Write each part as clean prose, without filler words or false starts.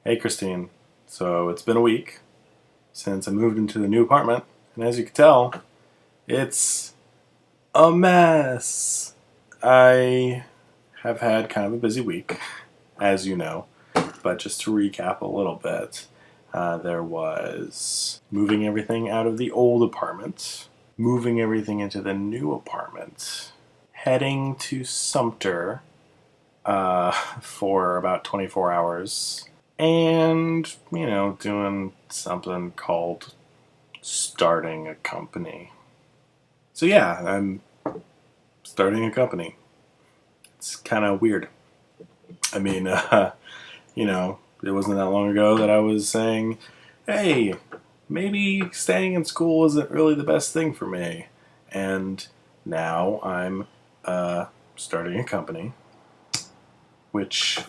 Hey Christine, so it's been a week since I moved into the new apartment, and as you can tell, it's a mess. I have had kind of a busy week, as you know, but just to recap a little bit, there was moving everything out of the old apartment, moving everything into the new apartment, heading to Sumter for about 24 hours and, doing something called starting a company. So, yeah, I'm starting a company. It's kind of weird. I mean, it wasn't that long ago that I was saying, hey, maybe staying in school isn't really the best thing for me. And now I'm starting a company, which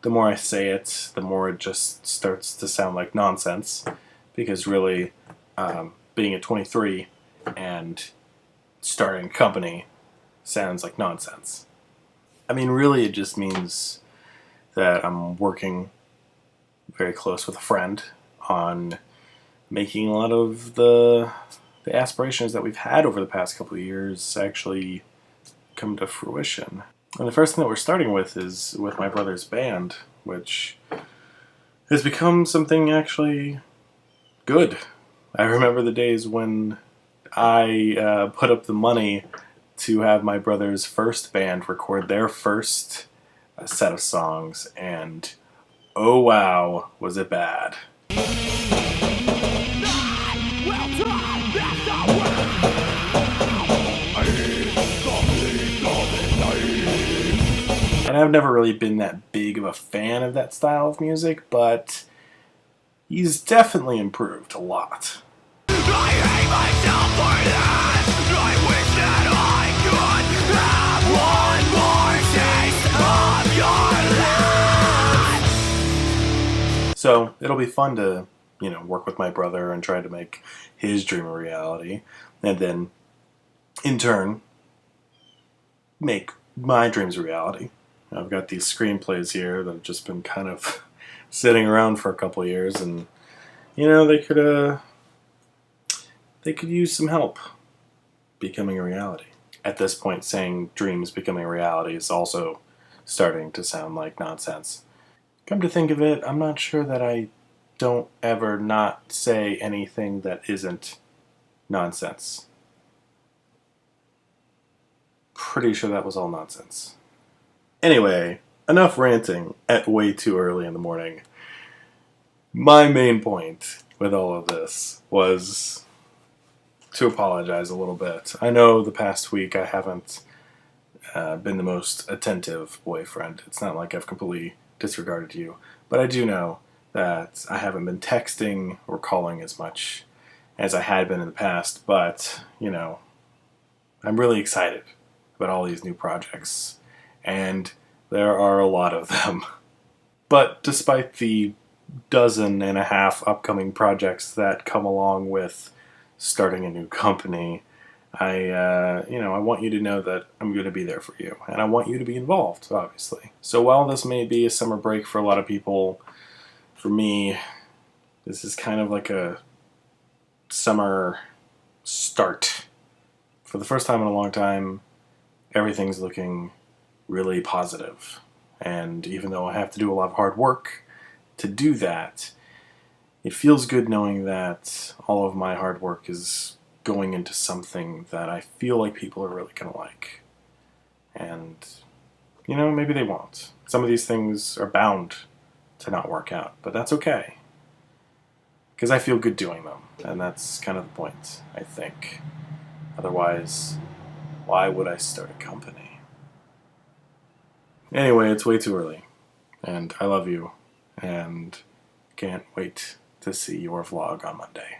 the more I say it, the more it just starts to sound like nonsense. Because really, being at 23 and starting a company sounds like nonsense. I mean, really, it just means that I'm working very close with a friend on making a lot of the aspirations that we've had over the past couple of years actually come to fruition. And the first thing that we're starting with is with my brother's band, which has become something actually good. I remember the days when I put up the money to have my brother's first band record their first set of songs, and oh wow, was it bad. And I've never really been that big of a fan of that style of music, but he's definitely improved a lot. I hate myself for that. I wish that I could have one more taste of your life. So it'll be fun to, work with my brother and try to make his dream a reality, and then, in turn, make my dreams a reality. I've got these screenplays here that have just been kind of sitting around for a couple of years, and they could use some help becoming a reality. At this point, saying dreams becoming a reality is also starting to sound like nonsense. Come to think of it, I'm not sure that I don't ever not say anything that isn't nonsense. Pretty sure that was all nonsense. Anyway, enough ranting at way too early in the morning. My main point with all of this was to apologize a little bit. I know the past week I haven't been the most attentive boyfriend. It's not like I've completely disregarded you, but I do know that I haven't been texting or calling as much as I had been in the past, but, I'm really excited about all these new projects, and there are a lot of them. But despite the dozen and a half upcoming projects that come along with starting a new company, I want you to know that I'm going to be there for you, and I want you to be involved, obviously. So while this may be a summer break for a lot of people, for me, this is kind of like a summer start. For the first time in a long time, everything's looking really positive. And even though I have to do a lot of hard work to do that, it feels good knowing that all of my hard work is going into something that I feel like people are really going to like. And, maybe they won't. Some of these things are bound to not work out, but that's okay. Because I feel good doing them, and that's kind of the point, I think. Otherwise, why would I start a company? Anyway, it's way too early, and I love you, and can't wait to see your vlog on Monday.